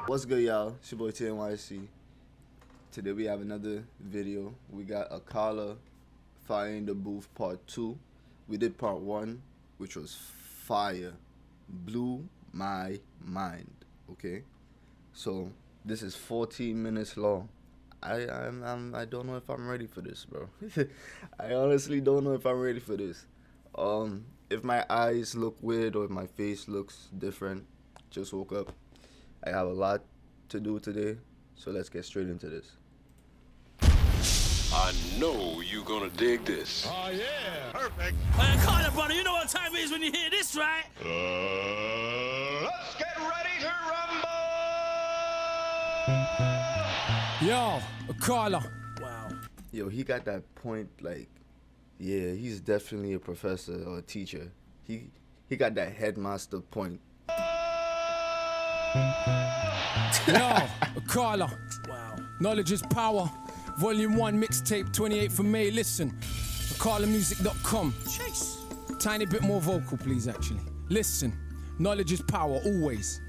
What's good, y'all? It's your boy TNYC. Today we have another video. We got Akala, Fire in the Booth Part 2. We did Part 1, which was fire. Blew my mind. Okay? So, this is 14 minutes long. I don't know if I'm ready for this, bro. I honestly don't know if I'm ready for this. If my eyes look weird or if my face looks different, just woke up. I have a lot to do today, so let's get straight into this. I know you're gonna dig this. Oh, yeah. Perfect. Carter, brother, you know what time it is when you hear this, right? Let's get ready to rumble. Yo, Akala. Wow. Yo, he got that point, like, yeah, he's definitely a professor or a teacher. He got that headmaster point. Yo, Akala. Wow. Knowledge is power. Volume 1 mixtape, 28th of May. Listen, akalamusic.com. Chase. Tiny bit more vocal, please, actually. Listen, knowledge is power, always.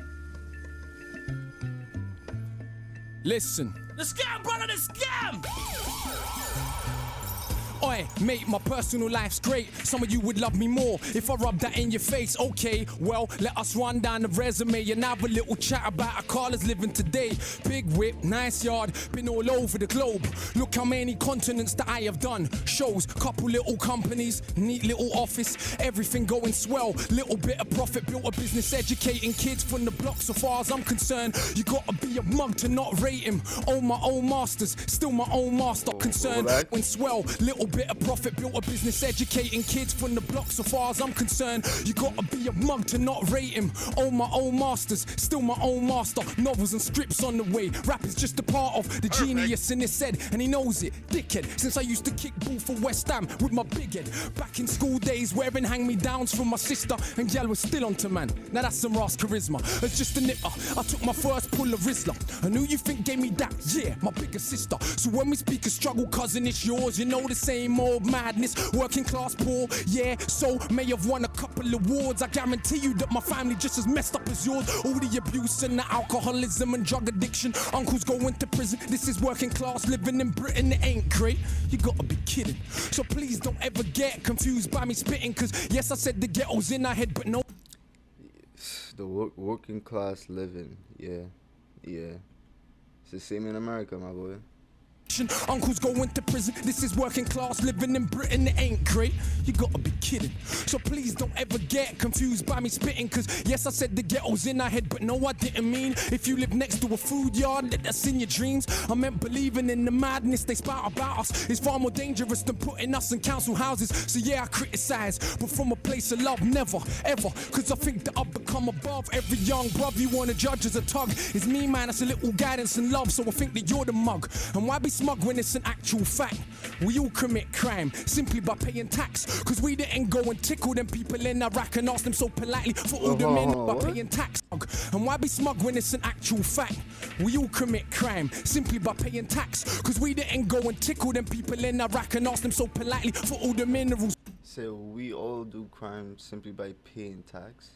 Listen. The scam, brother, the scam! Oi, mate, my personal life's great. Some of you would love me more if I rub that in your face. Okay, well, let us run down the resume and have a little chat about Akala's living today. Big whip, nice yard, been all over the globe. Look how many continents that I have done. Shows, couple little companies, neat little office, everything going swell. Little bit of profit, built a business educating kids from the block. So far as I'm concerned, you gotta be a mug to not rate him. Own my own masters, still my own master. Concerned when swell, little bit of profit, built a business educating kids from the block. So far as I'm concerned, you gotta be a mug to not rate him. Own my own masters, still my own master. Novels and scripts on the way. Rap is just a part of the genius in his head, and he knows it. Dickhead, since I used to kick ball for West Ham with my big head. Back in school days, wearing hand-me-downs from my sister, and gal was still onto man. Now that's some Ross charisma. As just a nipper, I took my first pull of Rizla. And who you think gave me that? Yeah, my bigger sister. So when we speak of struggle, cousin, it's yours. You know the same old madness, working class poor, yeah, so may have won a couple awards. I guarantee you that my family just as messed up as yours. All the abuse and the alcoholism and drug addiction, uncles going to prison. This is working class living in Britain, it ain't great. You gotta be kidding. So please don't ever get confused by me spitting, cause yes, I said the ghetto's in our head, but no. The working class living, yeah. It's the same in America, my boy. Uncles going to prison. This is working class living in Britain, it ain't great. You gotta be kidding. So please don't ever get confused by me spitting, cause yes, I said the ghetto's in our head, but no, I didn't mean if you live next to a food yard, let that's in your dreams. I meant believing in the madness they spout about us is far more dangerous than putting us in council houses. So yeah, I criticize, but from a place of love, never, ever. Cause I think that I've become above every young bruv you wanna judge as a tug. It's me, man, that's a little guidance and love, so I think that you're the mug. And why be smug when it's an actual fact? We all commit crime simply by paying tax, cause we didn't go and tickle them people in Iraq and ask them so politely for all the men by paying tax. And why be smug when it's an actual fact? We all commit crime simply by paying tax, cause we didn't go and tickle them people in Iraq and ask them so politely for all the minerals. So we all do crime simply by paying tax?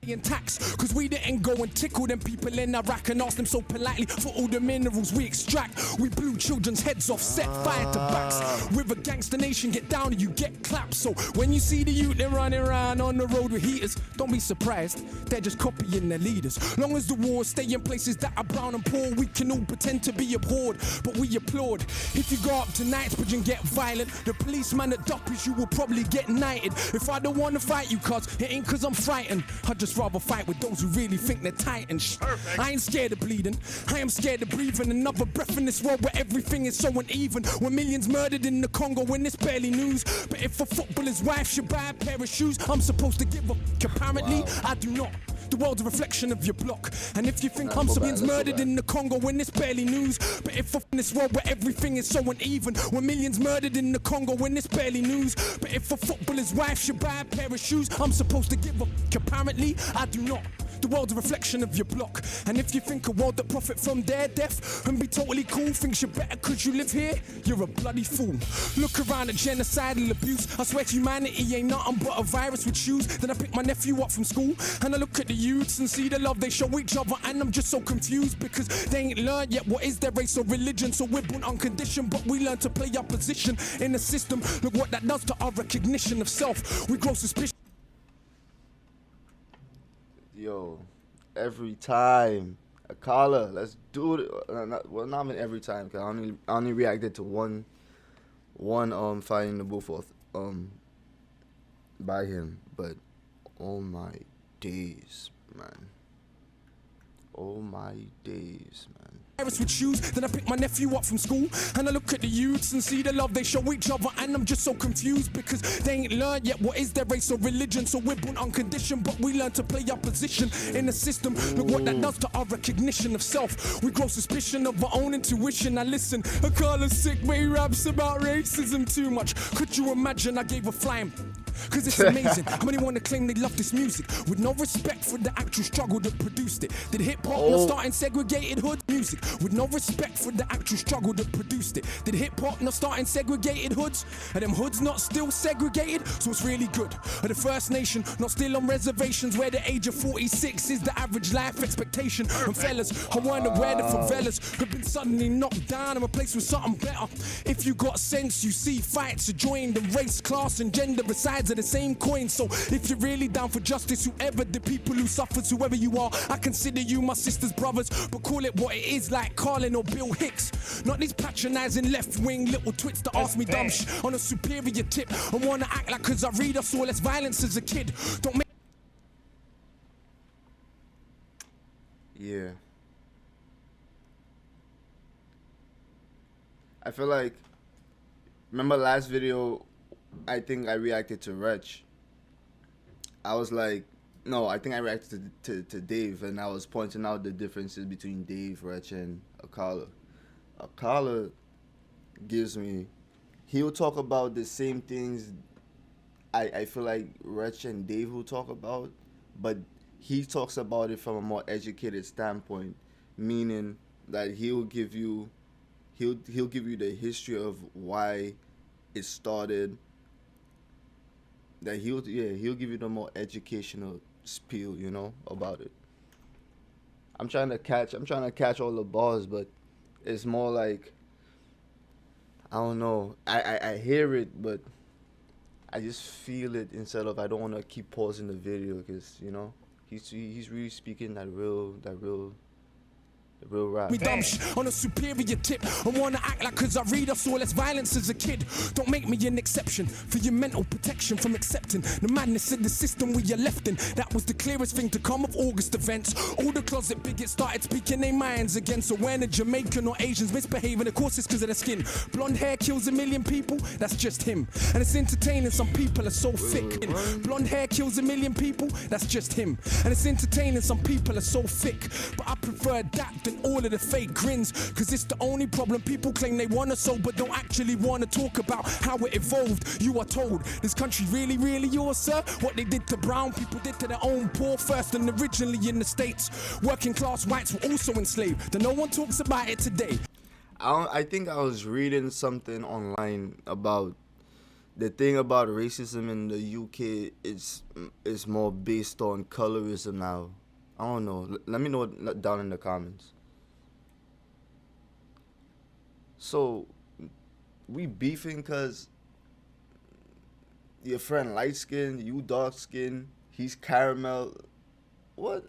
In tax, cause we didn't go and tickle them people in Iraq and ask them so politely for all the minerals we extract. We blew children's heads off, set fire to backs. We're a gangster nation, get down and you get clapped. So when you see the youth they're running around on the road with heaters, don't be surprised, they're just copying their leaders. Long as the wars stay in places that are brown and poor, we can all pretend to be abhorred, but we applaud. If you go up to Knightsbridge and get violent, the policeman that duppers you will probably get knighted. If I don't wanna fight you, cuz it ain't cause I'm frightened, I just rather fight with those who really think they're titans. I ain't scared of bleeding, I am scared of breathing another breath in this world where everything is so uneven. When millions murdered in the Congo when it's barely news. But if a footballer's wife should buy a pair of shoes, I'm supposed to give a apparently. I do not. The world's a reflection of your block. And if you think someone's murdered in the Congo when it's barely news, but if in this world where everything is so uneven, when millions murdered in the Congo when it's barely news, but if a footballer's wife should buy a pair of shoes, I'm supposed to give a apparently. I do not. The world's a reflection of your block. And if you think a world that profit from their death and be totally cool, thinks you're better cause you live here, you're a bloody fool. Look around at genocidal abuse. I swear humanity ain't nothing but a virus with shoes. Then I pick my nephew up from school and I look at the youths and see the love they show each other, and I'm just so confused because they ain't learned yet what is their race or religion. So we're born unconditioned, but we learn to play our position in the system. Look what that does to our recognition of self. We grow suspicious. Yo, every time. Akala, let's do it. Not even every time, cause I only reacted to one Finding the Booth by him, but oh my days, man. Oh my days, man. With shoes, then I pick my nephew up from school and I look at the youths and see the love they show each other, and I'm just so confused because they ain't learned yet what is their race or religion. So we're born unconditioned, but we learn to play our position in the system. Look what that does to our recognition of self. We grow suspicion of our own intuition. Now listen, Akala's sick, but he raps about racism too much. Could you imagine I gave a flying? Cause it's amazing how many want to claim they love this music with no respect for the actual struggle that produced it. Did hip-hop not start in segregated hood music with no respect for the actual struggle that produced it? Did hip-hop not start in segregated hoods? Are them hoods not still segregated? So it's really good. Are the First Nation not still on reservations where the age of 46 is the average life expectation? And fellas, I wonder where the favelas have been suddenly knocked down and replaced with something better. If you got sense, you see fights are joined and race, class and gender besides are the same coin. So if you're really down for justice, whoever the people who suffers, whoever you are, I consider you my sister's brothers, but call it what it is, like Carlin or Bill Hicks. Not these patronizing left-wing little twits that ask me dumb shit on a superior tip and wanna act like cause I read I saw less violence as a kid. Don't make Yeah. I feel like, remember last video, I think I reacted to Wretch. I was like, no, I think I reacted to Dave, and I was pointing out the differences between Dave, Wretch, and Akala. Akala gives me, he'll talk about the same things I feel like Wretch and Dave will talk about, but he talks about it from a more educated standpoint, meaning that he'll give you the history of why it started. That he'll give you the more educational spiel, you know, about it. I'm trying to catch all the bars, but it's more like, I don't know. I hear it, but I just feel it instead of, I don't want to keep pausing the video because, you know, he's really speaking that real rap. Me dumb shit on a superior tip and wanna act like cause I read I saw less violence as a kid. Don't make me an exception for your mental protection from accepting the madness in the system we are left in. That was the clearest thing to come of August events. All the closet bigots started speaking their minds again. So when a Jamaican or Asians misbehaving, of course it's cause of their skin. Blonde hair kills a million people, that's just him. And it's entertaining, some people are so thick. Blonde hair kills a million people, that's just him. And it's entertaining, some people are so thick. But I prefer that than all of the fake grins, cause it's the only problem. People claim they wanna solve but don't actually wanna talk about how it evolved. You are told this country really yours, sir. What they did to brown people did to their own poor first, and originally in the States working class whites were also enslaved. And no one talks about it today. I think I was reading something online about the thing about racism in the UK is more based on colorism now. I don't know. Let me know down in the comments. So, we beefing cause your friend light skin, you dark skin, he's caramel. What?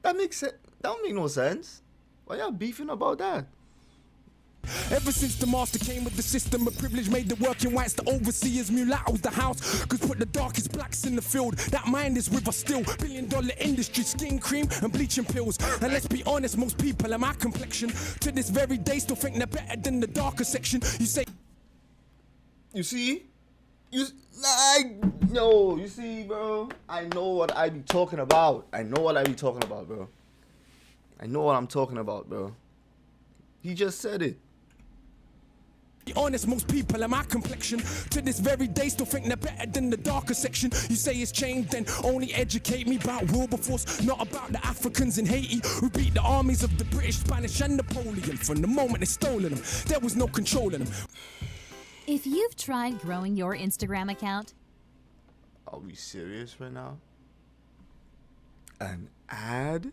That makes sense. That don't make no sense. Why y'all beefing about that? Ever since the master came with the system of privilege, made the working whites the overseers, mulattoes the house, cause put the darkest blacks in the field. That mind is with us still. $1 billion industry, skin cream and bleaching pills. And let's be honest, most people of my complexion to this very day still think they're better than the darker section. You say, you see, you see, bro. I know what I be talking about. I know what I'm talking about, bro. He just said it. Be honest, most people are my complexion. To this very day, still think they're better than the darker section. You say it's changed, then only educate me about Wilberforce, not about the Africans in Haiti who beat the armies of the British, Spanish, and Napoleon. From the moment they stolen them, there was no controlling them. If you've tried growing your Instagram account, Are we serious right now? An ad?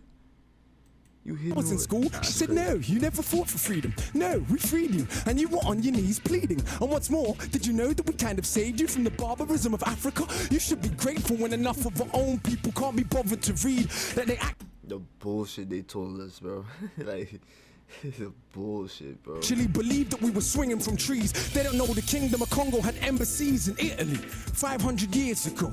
You hit I was in school, she said, no, you never fought for freedom. No, we freed you, and you were on your knees pleading. And what's more, did you know that we kind of saved you from the barbarism of Africa? You should be grateful when enough of our own people can't be bothered to read that they act. The bullshit they told us, bro. Like, the bullshit, bro. Actually believed that we were swinging from trees. They don't know the Kingdom of Congo had embassies in Italy 500 years ago.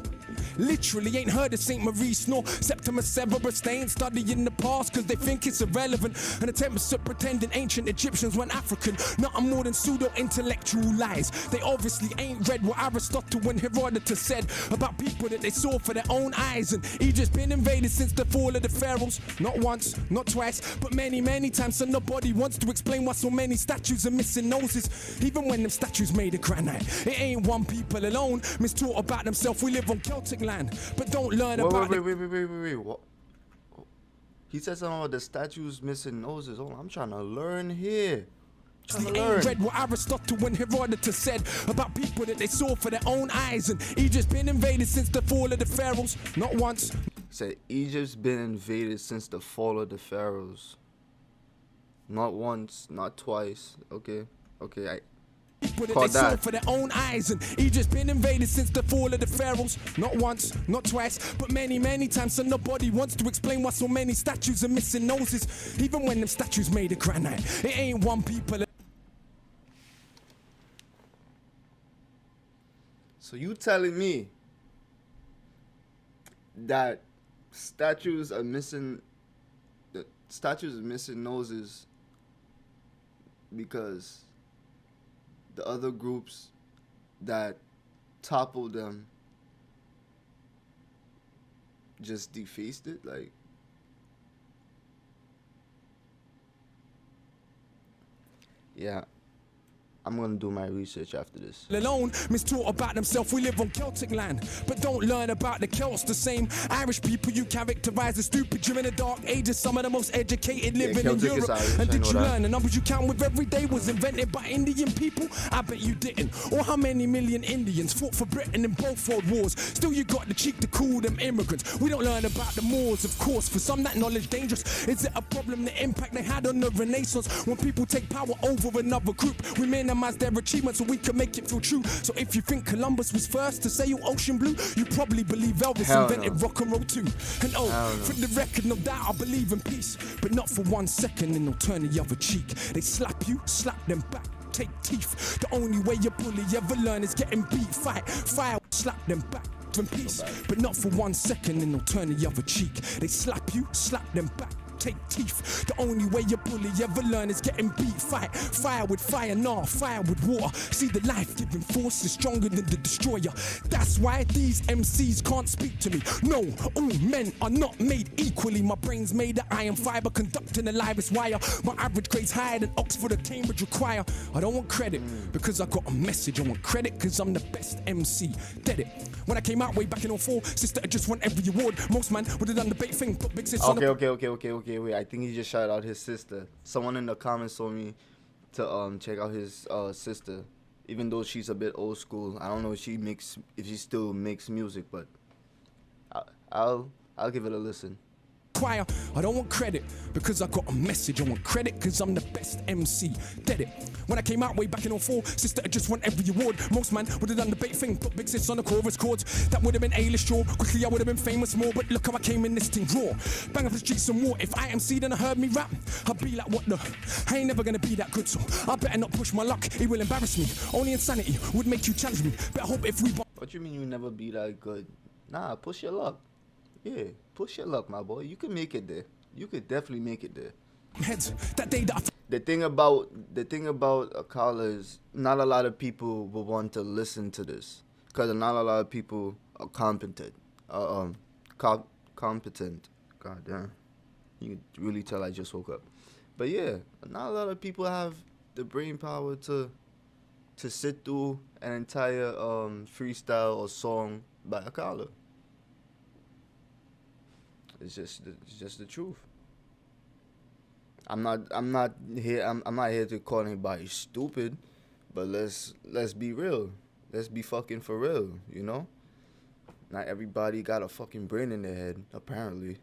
Literally ain't heard of St. Maurice nor Septimus Severus. They ain't studying the past cause they think it's irrelevant. And attempts at pretending ancient Egyptians weren't African. Nothing more than pseudo-intellectual lies. They obviously ain't read what Aristotle and Herodotus said about people that they saw for their own eyes. And Egypt's been invaded since the fall of the pharaohs. Not once, not twice, but many, many times. So nobody wants to explain why so many statues are missing noses. Even when them statues made of granite. It ain't one people alone mistaught about themselves. We live on Celtic land, but don't learn about Wait. What? He said something about the statues missing noses. Hold on, I'm trying to learn here. Ain't read what Aristotle and Herodotus said about people that they saw for their own eyes. And Egypt's been invaded since the fall of the pharaohs. Not once. Said Egypt's been invaded since the fall of the pharaohs. Not once, not twice. Okay, People that they saw for their own eyes. And Egypt's been invaded since the fall of the pharaohs. Not once, not twice, but many, many times. So nobody wants to explain why so many statues are missing noses. Even when them statues made of granite. It ain't one people. So you telling me that statues are missing noses because the other groups that toppled them just defaced it? Like, yeah, I'm gonna do my research after this. Alone, mistaught about themselves. We live on Celtic land, but don't learn about the Celts. The same Irish people you characterize as stupid during the dark ages. Some of the most educated living in Celtic is Europe. Irish, And I did know you that. learn the numbers you count with every day was invented by Indian people? I bet you didn't. Or how many million Indians fought for Britain in both world wars? Still you got the cheek to call them immigrants. We don't learn about the Moors, of course. For some that knowledge dangerous. Is it a problem the impact they had on the Renaissance? When people take power over another group, we minimize their achievements so we can make it feel true. So if you think Columbus was first to sail ocean blue, you probably believe Elvis Hell invented no. rock and roll too. And for the record, no doubt I believe in peace, but not for 1 second and they'll turn the other cheek. They slap you, slap them back, take teeth. The only way your bully ever learn is getting beat. Fight, fire, slap them back. In peace, but not for 1 second and they'll turn the other cheek. They slap you, slap them back, take teeth. The only way your bully ever learn is getting beat. Fight, fire with fire, nah, fire with water. See, the life-giving force is stronger than the destroyer. That's why these MCs can't speak to me. No, all men are not made equally. My brain's made of iron fiber, conducting the livest wire. My average grade's higher than Oxford or Cambridge require. I don't want credit because I got a message. I want credit because I'm the best MC. Dead it. When I came out way back in 04, sister, I just won every award. Most man would have done the bait thing, put big sis on the... Okay, wait. I think he just shouted out his sister. Someone in the comments told me to check out his sister, even though she's a bit old school. I don't know if she still makes music, but I'll give it a listen. Choir. I don't want credit because I got a message. I want credit because I'm the best MC. Dead it. When I came out way back in 04, sister, I just won every award. Most man would have done the bait thing, put big sis on the chorus chords. That would have been A-list sure. Quickly I would have been famous more, but look how I came in this thing raw. Bang up the streets some more. If I MC then I heard me rap, I'd be like, what the? I ain't never gonna be that good, so I better not push my luck. It will embarrass me. Only insanity would make you challenge me. But I hope if we... What you mean you never be that good? Nah, push your luck. Yeah, push your luck, my boy. You can make it there. You could definitely make it there. Heads, that day that I... The thing about Akala is not a lot of people will want to listen to this because not a lot of people are competent. Competent. God damn, you can really tell I just woke up. But yeah, not a lot of people have the brain power to to sit through an entire freestyle or song by Akala. It's just the truth. I'm not here to call anybody stupid, but let's be real. Let's be fucking for real, you know? Not everybody got a fucking brain in their head, apparently.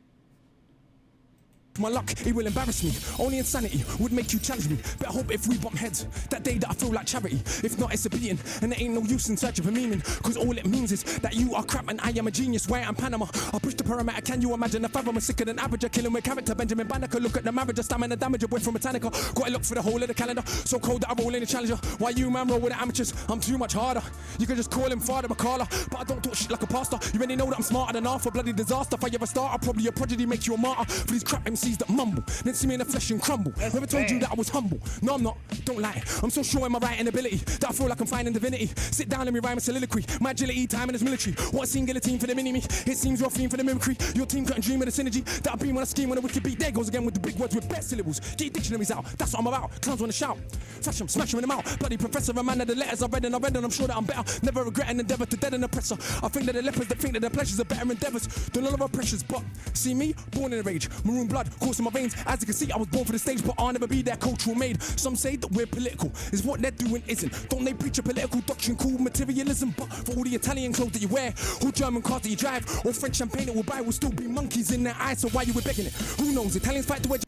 My luck, it will embarrass me. Only insanity would make you challenge me. Better hope if we bump heads, that day that I feel like charity. If not, it's a beating, and there ain't no use in searching for meaning. Cause all it means is that you are crap and I am a genius. Why I'm Panama, I push the parameter. Can you imagine a fathom? I'm sicker than average, a killing with character. Benjamin Banneker, look at the marriage, a stamina damage, a boy from Metallica. Got a look for the whole of the calendar. So cold that I roll in the challenger. Why you man roll with the amateurs? I'm too much harder. You can just call him Father Akala, but I don't talk shit like a pastor. You already know that I'm smarter than half a bloody disaster. If I ever start, I'll probably a prodigy, make you a martyr. For these crap MCs that mumble, then see me in the flesh and crumble. Never told you that I was humble. No, I'm not. Don't lie. I'm so sure in my writing ability that I feel like I'm finding divinity. Sit down and me rhyme a soliloquy. My agility, time in this military. What a singular team for the mini-me. It seems you're a fiend for the mimicry. Your team couldn't dream of the synergy that I've been when I scheme on a wicked beat. There goes again with the big words with best syllables. Get your dictionaries out. That's what I'm about. Clowns wanna shout. Flash them, smash them in the mouth. Bloody professor, a man of the letters I read and I'm sure that I'm better. Never regret an endeavor to dead an oppressor. I think that the lepers that think that their pleasures are better endeavors than all of our pressures. But see me, born in a rage. Maroon blood coursing my veins. As you can see, I was born for the stage, but I'll never be their cultural maid. Some say that we're political, is what they're doing isn't. Don't they preach a political doctrine called materialism? But for all the Italian clothes that you wear, or German cars that you drive, or French champagne that we'll buy, will still be monkeys in their eyes. So why you were begging it? Who knows? Italians fight to wedge.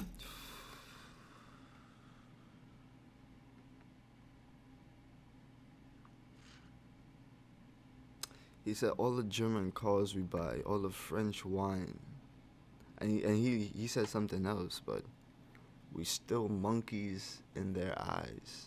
He said all the German cars we buy, all the French wine, and he said something else, but we still monkeys in their eyes.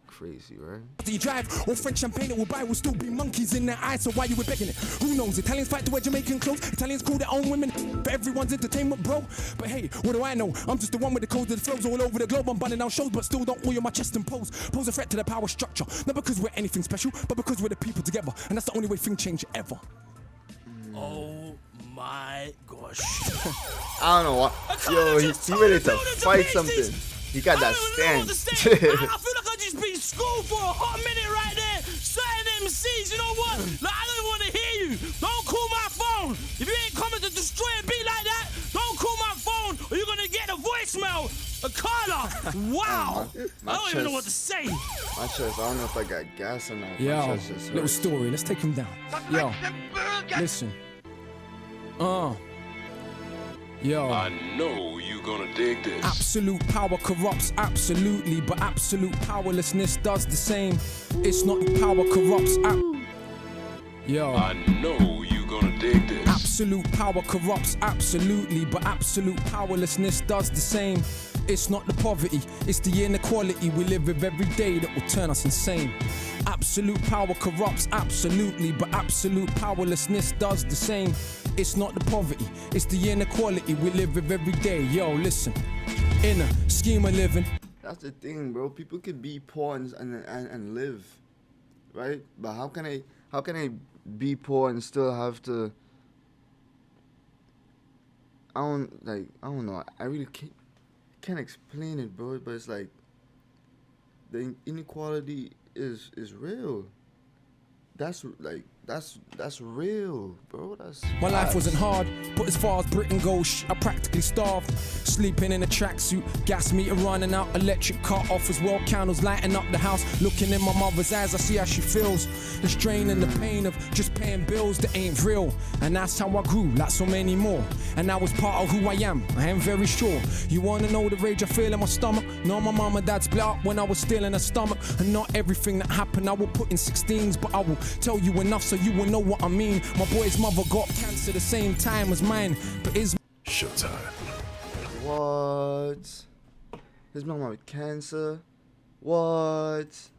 Crazy, right? Do you drive or French champagne that we'll buy will still be monkeys in their eyes. So why you were begging it? Who knows? Italians fight to wear Jamaican clothes. Italians call their own women for everyone's entertainment, bro. But hey, what do I know? I'm just the one with the codes that flows all over the globe. I'm bunning down shows, but still don't oil my chest and pose. Pose a threat to the power structure. Not because we're anything special, but because we're the people together. And that's the only way things change ever. Oh my gosh. I don't know what. Yo, he ready to fight something. He got that stance. I feel like I just been schooled for a hot minute right there. Certain MCs, you know what? Like, I don't want to hear you. Don't call my phone. If you ain't coming to destroy a beat like that, don't call my phone or you're going to get a voicemail. Akala. Wow. I don't even know what to say. My chest, I don't know if I got gas or not. Yo, My chest just little hurts. story. Let's take him down. Yo, listen. Yo. I know you gonna dig this. Absolute power corrupts, absolutely, but absolute powerlessness does the same. It's not the power corrupts. Yo. I know you gonna dig this. Absolute power corrupts, absolutely, but absolute powerlessness does the same. It's not the poverty, it's the inequality we live with every day that will turn us insane. Absolute power corrupts, absolutely, but absolute powerlessness does the same. It's not the poverty, it's the inequality we live with every day. Yo, listen, in a scheme of living. That's the thing, bro. People could be poor and live, right? But how can they be poor and still have to? I don't know. I really can't explain it, bro. But it's like the inequality is real. That's real, bro. My life wasn't hard, but as far as Britain goes, I practically starved. Sleeping in a tracksuit, gas meter running out, electric cut off as well, candles lighting up the house. Looking in my mother's eyes, I see how she feels. The strain and the pain of just paying bills that ain't real. And that's how I grew, like so many more. And that was part of who I am very sure. You wanna know the rage I feel in my stomach? No, my mom and dad split up when I was still in her stomach. And not everything that happened I will put in 16s, but I will tell you enough so you will know what I mean. My boy's mother got cancer the same time as mine, but his Showtime. What? His mama with cancer? What?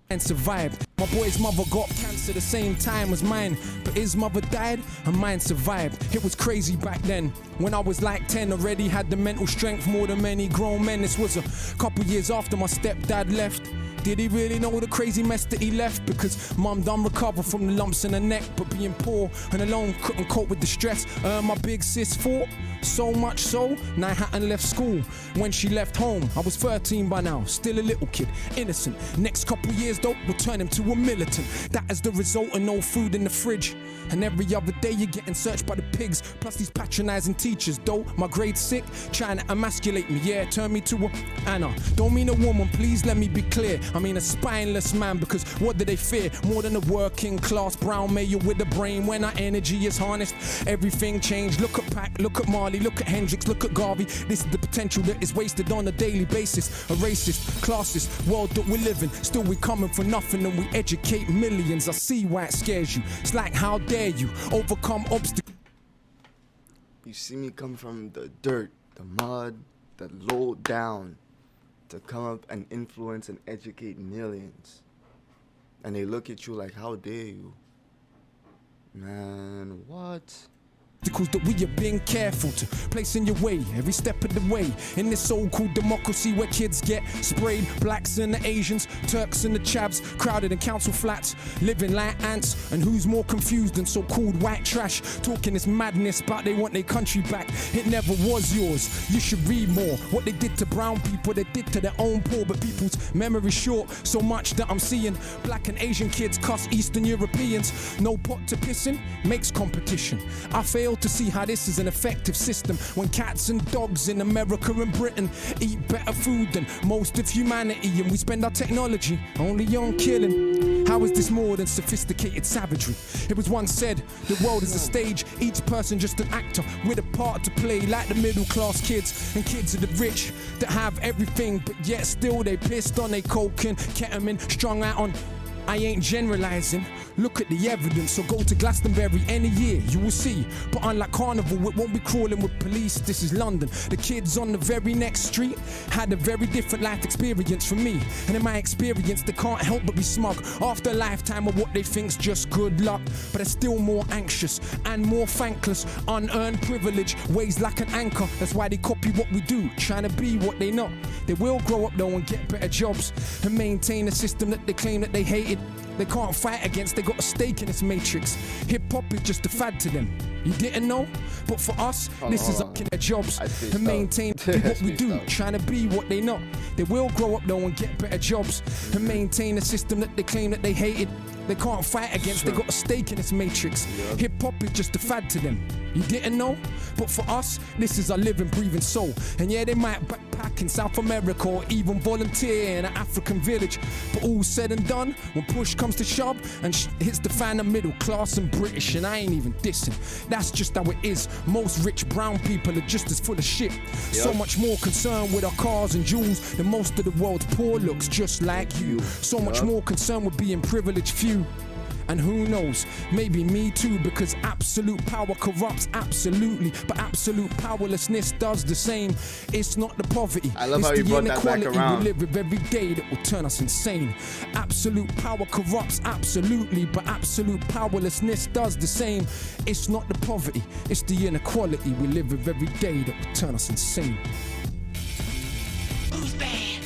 and survived. My boy's mother got cancer the same time as mine, but his mother died and mine survived. It was crazy back then. When I was like 10, already had the mental strength more than many grown men. This was a couple years after my stepdad left. Did he really know the crazy mess that he left? Because mum done recover from the lumps in her neck, but being poor and alone couldn't cope with the stress. My big sis fought, So much so, Manhattan left school. When she left home, I was 13 by now, still a little kid, innocent. Next couple years though, will turn him to a militant. That is the result of no food in the fridge. And every other day you're getting searched by the pigs. Plus these patronizing teachers, though my grade sick, trying to emasculate me, yeah, turn me to a Anna. Don't mean a woman, please let me be clear. I mean a spineless man, because what do they fear? More than a working class brown male with a brain. When our energy is harnessed, everything changed. Look at Pac, look at Marley, look at Hendrix, look at Garvey. This is the potential that is wasted on a daily basis. A racist, classist world that we live in. Still we coming for nothing and we educate millions. I see why it scares you. It's like, how dare you overcome obstacles? You see me come from the dirt, the mud, the low down, to come up and influence and educate millions. And they look at you like, how dare you? Man, what? That we are being careful to place in your way every step of the way in this so-called democracy where kids get sprayed, blacks and the Asians, Turks and the chavs, crowded in council flats, living like ants. And who's more confused than so-called white trash, talking this madness about they want their country back? It never was yours. You should read more. What they did to brown people, they did to their own poor, but people's memory short. So much that I'm seeing black and Asian kids cuss Eastern Europeans. No pot to piss in makes competition. I fail to see how this is an effective system when cats and dogs in America and Britain eat better food than most of humanity, and we spend our technology only on killing. How is this more than sophisticated savagery? It was once said the world is a stage, each person just an actor with a part to play, like the middle class kids and kids of the rich that have everything but yet still they pissed on they coke and ketamine, strung out on. I ain't generalizing, look at the evidence, or go to Glastonbury any year, you will see. But unlike Carnival, it won't be crawling with police, this is London. The kids on the very next street had a very different life experience from me. And in my experience, they can't help but be smug. After a lifetime of what they think's just good luck, but they're still more anxious and more thankless. Unearned privilege weighs like an anchor, that's why they copy what we do, trying to be what they not. They will grow up though and get better jobs and maintain a system that they claim that they hated. They can't fight against, they got a stake in this matrix. Hip-hop is just a fad to them. You didn't know? But for us, this is up in their jobs to maintain what we do, trying to be what they not. They will grow up though and get better jobs and maintain a system that they claim that they hated. They can't fight against, they got a stake in this matrix. Hip-hop is just a fad to them. You didn't know? But for us, this is our living, breathing soul. And yeah, they might backpack in South America or even volunteer in an African village. But all said and done, when push comes to shove and hits the fan of middle class and British, and I ain't even dissing. That's just how it is. Most rich brown people are just as full of shit. So much more concerned with our cars and jewels than most of the world's poor looks just like you. So much more concerned with being privileged few. And who knows, maybe me too, because absolute power corrupts absolutely, but absolute powerlessness does the same. It's not the poverty, I love it's how you the brought that back inequality around. we live with every day that will turn us insane. Absolute power corrupts absolutely, but absolute powerlessness does the same. It's not the poverty, it's the inequality we live with every day that will turn us insane. Who's bad?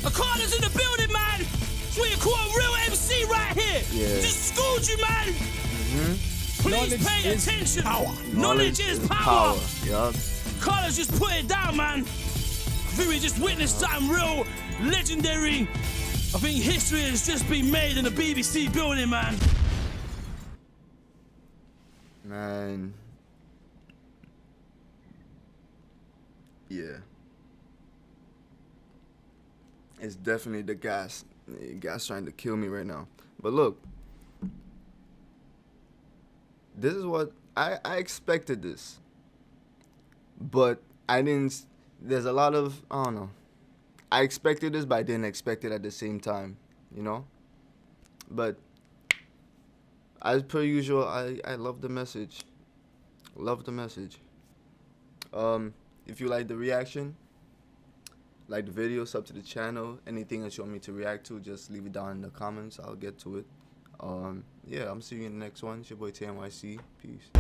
Akala's in the building, man! That's what you call a real MC right here! Yeah. Just schooled you, man! Please Knowledge pay is attention! power. Knowledge is power! Yup. Akala's just put it down, man! I think we just witnessed something real legendary. I think history has just been made in the BBC building, man. Man. Yeah. It's definitely the gas. The gas trying to kill me right now. But look. This is what I expected this. But I didn't. There's a lot of, I don't know. I expected this, but I didn't expect it at the same time, you know? But as per usual, I love the message. Love the message. If you like the reaction, like the video, sub to the channel. Anything that you want me to react to, just leave it down in the comments. I'll get to it. Yeah, I'm seeing you in the next one. It's your boy TNYC. Peace.